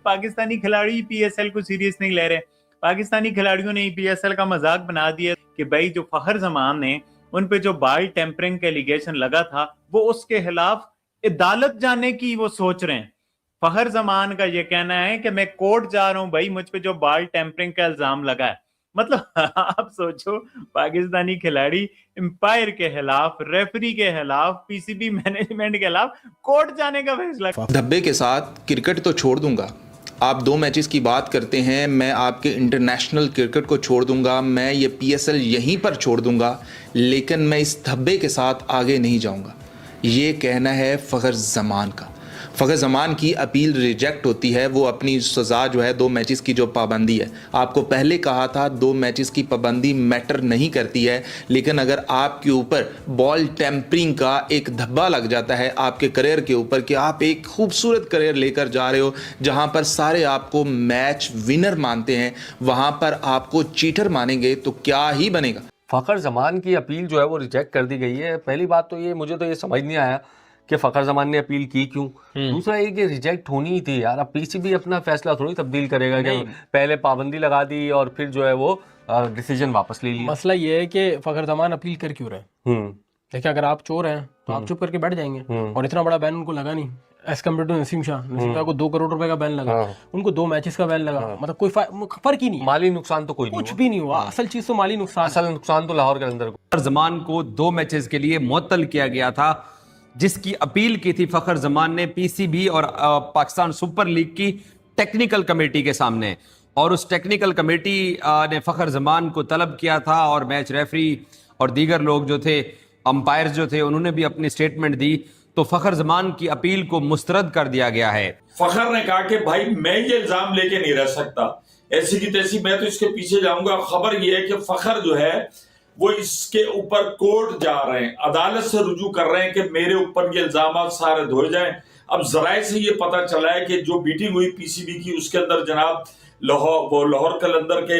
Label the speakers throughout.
Speaker 1: पाकिस्तानी खिलाड़ी पीएसएल को सीरियस नहीं ले रहे। पाकिस्तानी खिलाड़ियों ने पीएसएल का मजाक बना दिया कि भाई जो फखर जमान ने उन पे जो बॉल टेम्परिंग का एलिगेशन लगा था वो उसके खिलाफ अदालत जाने की वो सोच रहे हैं। फखर जमान का ये कहना है कि मैं कोर्ट जा रहा हूं भाई, मुझ पे जो बॉल टेम्परिंग का इल्जाम लगा है। मतलब आप सोचो, पाकिस्तानी खिलाड़ी एम्पायर के खिलाफ, रेफरी के खिलाफ, पीसीबी मैनेजमेंट के खिलाफ कोर्ट जाने का फैसला।
Speaker 2: धब्बे के साथ क्रिकेट तो छोड़ दूंगा, आप 2 मैचेस की बात करते हैं, मैं आपके इंटरनेशनल क्रिकेट को छोड़ दूंगा, मैं ये पीएसएल यहीं पर छोड़ दूंगा, लेकिन मैं इस धब्बे के साथ आगे नहीं जाऊंगा। ये कहना है फखर जमान का। फखर जमान की अपील रिजेक्ट होती है, वो अपनी सज़ा जो है 2 मैचेस की जो पाबंदी है, आपको पहले कहा था 2 मैचेस की पाबंदी मैटर नहीं करती है, लेकिन अगर आपके ऊपर बॉल टेम्परिंग का एक धब्बा लग जाता है आपके करियर के ऊपर कि आप एक खूबसूरत करियर लेकर जा रहे हो जहां पर सारे आपको मैच विनर मानते हैं, वहां पर आपको चीटर मानेंगे तो क्या ही बनेगा।
Speaker 3: फखर जमान की अपील जो है वो रिजेक्ट कर दी गई है। पहली बात तो ये, मुझे तो ये समझ नहीं आया कि फखर जमान ने अपील की क्यों। दूसरा ये कि रिजेक्ट होनी ही थी यार। अब पीसीबी अपना फैसला थोड़ी तब्दील करेगा कि पहले पाबंदी लगा दी और फिर जो है वो डिसीजन वापस ले लिया।
Speaker 4: मसला ये है कि फखर जमान अपील कर क्यों रहे। देखिए, अगर आप चोर हैं तो आप चुप करके बैठ जाएंगे, और इतना बड़ा बैन उनको लगा नहीं as compare to Naseem Shah. Naseem Shah को 2 करोड़ रुपए का बैन लगा, उनको 2 मैचेस का बैन लगा। मतलब कोई फर्क ही नहीं,
Speaker 3: माली नुकसान तो कोई
Speaker 4: कुछ भी नहीं हुआ। असल चीज तो माली नुकसान,
Speaker 3: असल नुकसान तो लाहौर के अंदर।
Speaker 5: फखर जमान को 2 मैचेस के लिए मुअत्तल किया गया था, जिसकी अपील की थी फखर जमान ने पीसीबी और पाकिस्तान सुपर लीग की टेक्निकल कमेटी के सामने, और उस टेक्निकल कमेटी ने फखर जमान को तलब किया था, और मैच रेफरी और दीगर लोग जो थे, अंपायर्स जो थे, उन्होंने भी अपनी स्टेटमेंट दी, तो फखर जमान की अपील को मुस्तरद कर दिया गया है।
Speaker 6: फखर ने कहा कि भाई मैं ये इल्जाम लेके नहीं रह सकता, ऐसी की तैसी, मैं तो इसके पीछे जाऊंगा। खबर ये है कि फखर जो है वो इसके ऊपर कोर्ट जा रहे हैं, अदालत से रुजू कर रहे हैं कि मेरे ऊपर ये इल्जाम सारे धोए जाएं। अब जराए से ये पता चला है कि जो मीटिंग हुई पीसीबी की, उसके अंदर जनाब लाहौर कलंदर के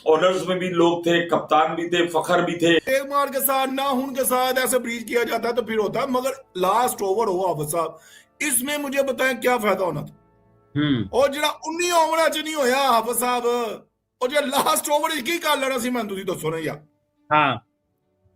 Speaker 6: ओनर्स में भी लोग थे, कप्तान भी थे, फखर भी थे।
Speaker 7: एक मार के साथ ना हुन के साथ ऐसे ब्रीच किया जाता तो फिर होता, मगर लास्ट ओवर हो हाफिज साहब, इसमें मुझे बताएं क्या फायदा होना था। और जरा 19 ओवर च नहीं होया हाफिज साहब, और जो लास्ट ओवर की गल लड़ा सी, मैं तुझे दसो ना यार।
Speaker 1: हाँ,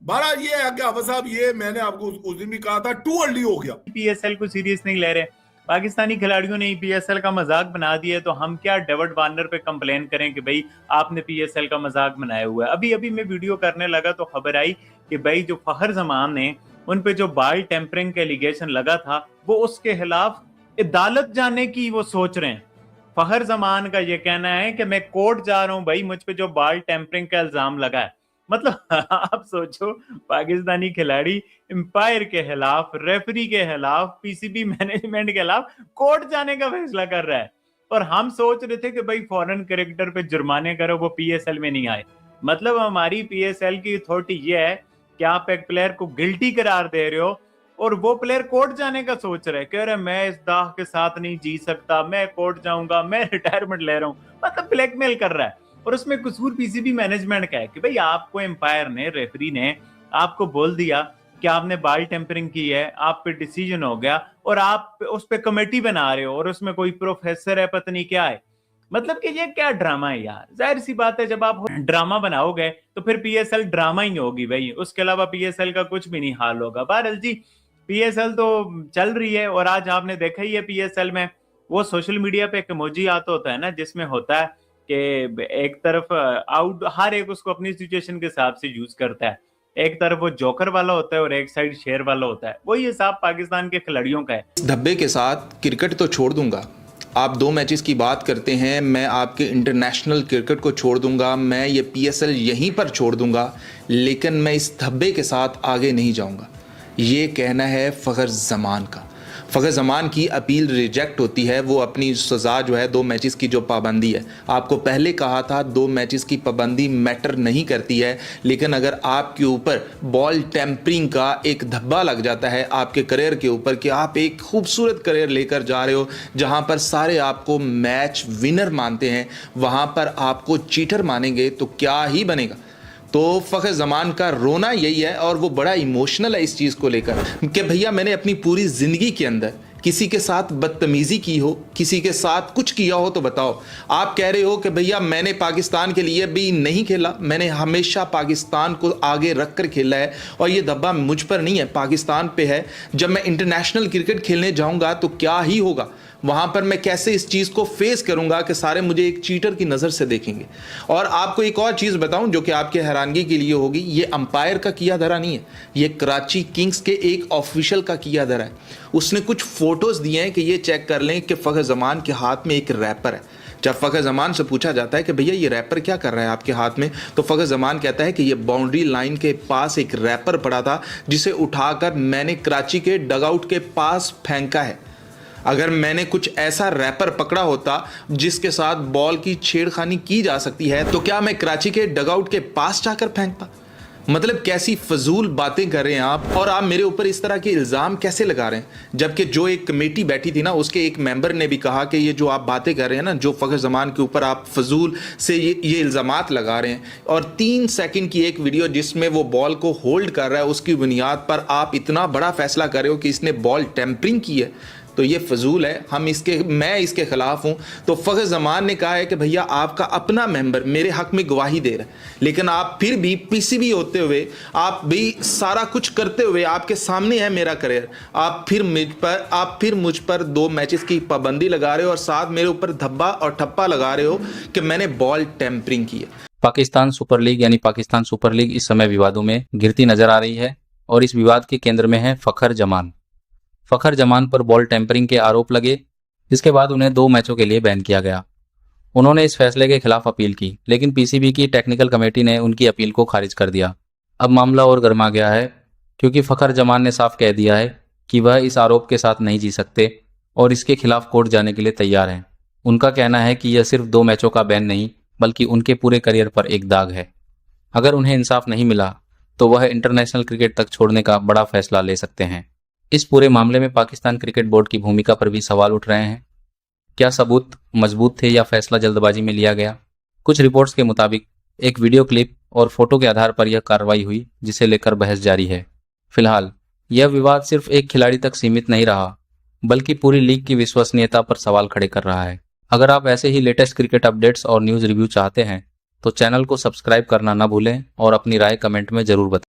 Speaker 7: बारा ये है कि हाफिज साहब, ये मैंने आपको उस दिन भी कहा था, टू अर्ली हो गया।
Speaker 1: पीएसएल को सीरियस नहीं ले रहे। पाकिस्तानी खिलाड़ियों ने पीएसएल का मजाक बना दिया, तो हम क्या डेविड वार्नर पे कंप्लेन करें कि भाई आपने पीएसएल का मजाक बनाया हुआ है। अभी अभी मैं वीडियो करने लगा तो खबर आई कि भाई जो फखर जमान ने उन पे जो बॉल टेम्परिंग का एलिगेशन लगा था वो उसके खिलाफ अदालत जाने की वो सोच रहे हैं। फखर जमान का ये कहना है कि मैं कोर्ट जा रहा हूं भाई, मुझ पे जो बॉल टेम्परिंग का इल्जाम लगा है। मतलब आप सोचो, पाकिस्तानी खिलाड़ी एम्पायर के खिलाफ, रेफरी के खिलाफ, पीसीबी मैनेजमेंट के खिलाफ कोर्ट जाने का फैसला कर रहा है, और हम सोच रहे थे कि भाई फॉरेन क्रिकेटर पे जुर्माने करो, वो पीएसएल में नहीं आए। मतलब हमारी पीएसएल की अथॉरिटी ये है कि आप एक प्लेयर को गिल्टी करार दे रहे हो और वो प्लेयर कोर्ट जाने का सोच रहा है, कह रहे मैं इस दाह के साथ नहीं जी सकता, मैं कोर्ट जाऊंगा, मैं रिटायरमेंट ले रहा हूँ। मतलब ब्लैकमेल कर रहा है, और उसमें कसूर पीसीबी मैनेजमेंट का है कि भाई आपको एम्पायर ने, रेफरी ने आपको बोल दिया कि आपने बॉल टेम्परिंग की है, आप पे डिसीजन हो गया, और आप उस पे कमेटी बना रहे हो, और उसमें कोई प्रोफेसर है, पता नहीं क्या है। मतलब कि ये क्या ड्रामा है यार। जाहिर सी बात है, जब आप ड्रामा बनाओगे तो फिर पीएसएल ड्रामा ही होगी भाई, उसके अलावा पीएसएल का कुछ भी नहीं हाल होगा। बहरहाल जी, पीएसएल तो चल रही है, और आज आपने देखा ही है पीएसएल में वो सोशल मीडिया पे एक इमोजी आता होता है ना, जिसमें होता है कि एक तरफ आउट, हर एक उसको अपनी सिचुएशन के हिसाब से यूज करता है। एक तरफ वो जोकर वाला होता है और एक साइड शेर वाला होता है। वही हिसाब पाकिस्तान के खिलाड़ियों का है।
Speaker 2: धब्बे के साथ क्रिकेट तो छोड़ दूंगा, आप 2 मैचेस की बात करते हैं, मैं आपके इंटरनेशनल क्रिकेट को छोड़ दूंगा, मैं ये पीएसएल यहीं पर छोड़ दूंगा, लेकिन मैं इस धब्बे के साथ आगे नहीं जाऊंगा। ये कहना है फखर जमान का। फखर जमान की अपील रिजेक्ट होती है, वो अपनी सज़ा जो है 2 मैचेस की जो पाबंदी है, आपको पहले कहा था 2 मैचेस की पाबंदी मैटर नहीं करती है, लेकिन अगर आपके ऊपर बॉल टेम्परिंग का एक धब्बा लग जाता है आपके करियर के ऊपर कि आप एक खूबसूरत करियर लेकर जा रहे हो जहां पर सारे आपको मैच विनर मानते हैं, वहां पर आपको चीटर मानेंगे तो क्या ही बनेगा। तो फखर जमान का रोना यही है, और वो बड़ा इमोशनल है इस चीज़ को लेकर कि भैया मैंने अपनी पूरी ज़िंदगी के अंदर किसी के साथ बदतमीजी की हो, किसी के साथ कुछ किया हो तो बताओ। आप कह रहे हो कि भैया मैंने पाकिस्तान के लिए भी नहीं खेला, मैंने हमेशा पाकिस्तान को आगे रख कर खेला है और ये धब्बा मुझ पर नहीं है, पाकिस्तान पे है। जब मैं इंटरनेशनल क्रिकेट खेलने जाऊंगा तो क्या ही होगा, वहां पर मैं कैसे इस चीज को फेस करूंगा कि सारे मुझे एक चीटर की नजर से देखेंगे। और आपको एक और चीज बताऊं जो कि आपके हैरानगी के लिए होगी, ये अंपायर का किया धरा नहीं है, ये कराची किंग्स के एक ऑफिशियल का किया धरा है। उसने कुछ फोटोज दिए हैं कि ये चेक कर लें कि फखर जमान के हाथ में एक रैपर है। जब फखर जमान से पूछा जाता है कि भैया ये रैपर क्या कर रहा है आपके हाथ में, तो फखर जमान कहता है कि ये बाउंड्री लाइन के पास एक रैपर पड़ा था जिसे उठाकर मैंने कराची के डगआउट के पास फेंका है। अगर मैंने कुछ ऐसा रैपर पकड़ा होता जिसके साथ बॉल की छेड़खानी की जा सकती है तो क्या मैं कराची के डगआउट के पास जाकर फेंकता? मतलब कैसी फजूल बातें कर रहे हैं आप, और आप मेरे ऊपर इस तरह के इल्ज़ाम कैसे लगा रहे हैं, जबकि जो एक कमेटी बैठी थी ना उसके एक मेंबर ने भी कहा कि ये जो आप बातें कर रहे हैं ना, जो फखर जमान के ऊपर आप फजूल से ये इल्ज़ामात लगा रहे हैं, और 3 सेकंड की एक वीडियो जिसमें वो बॉल को होल्ड कर रहा है उसकी बुनियाद पर आप इतना बड़ा फैसला कर रहे हो कि इसने बॉल टेम्परिंग की है, तो ये फजूल है। मैं इसके खिलाफ हूं। तो फखर जमान ने कहा है कि भैया आपका अपना मेंबर मेरे हक में गवाही दे रहा है, लेकिन आप फिर भी पीसीबी होते हुए, आप भी सारा कुछ करते हुए, आपके सामने है मेरा करियर, आप फिर मुझ पर 2 मैचेस की पाबंदी लगा रहे हो और साथ मेरे ऊपर धब्बा और ठप्पा लगा रहे हो कि मैंने बॉल टेम्परिंग की है।
Speaker 8: पाकिस्तान सुपर लीग यानी पाकिस्तान सुपर लीग इस समय विवादों में घिरती नजर आ रही है और इस विवाद के केंद्र में है फखर जमान। फखर जमान पर बॉल टेम्परिंग के आरोप लगे, जिसके बाद उन्हें 2 मैचों के लिए बैन किया गया। उन्होंने इस फैसले के खिलाफ अपील की, लेकिन पीसीबी की टेक्निकल कमेटी ने उनकी अपील को खारिज कर दिया। अब मामला और गर्मा गया है, क्योंकि फखर जमान ने साफ कह दिया है कि वह इस आरोप के साथ नहीं जी सकते और इसके खिलाफ कोर्ट जाने के लिए तैयार हैं। उनका कहना है कि यह सिर्फ 2 मैचों का बैन नहीं, बल्कि उनके पूरे करियर पर एक दाग है। अगर उन्हें इंसाफ नहीं मिला तो वह इंटरनेशनल क्रिकेट तक छोड़ने का बड़ा फैसला ले सकते हैं। इस पूरे मामले में पाकिस्तान क्रिकेट बोर्ड की भूमिका पर भी सवाल उठ रहे हैं। क्या सबूत मजबूत थे या फैसला जल्दबाजी में लिया गया? कुछ रिपोर्ट्स के मुताबिक एक वीडियो क्लिप और फोटो के आधार पर यह कार्रवाई हुई, जिसे लेकर बहस जारी है। फिलहाल यह विवाद सिर्फ एक खिलाड़ी तक सीमित नहीं रहा, बल्कि पूरी लीग की विश्वसनीयता पर सवाल खड़े कर रहा है। अगर आप ऐसे ही लेटेस्ट क्रिकेट अपडेट्स और न्यूज़ रिव्यू चाहते हैं तो चैनल को सब्सक्राइब करना ना भूलें और अपनी राय कमेंट में जरूर बताएं।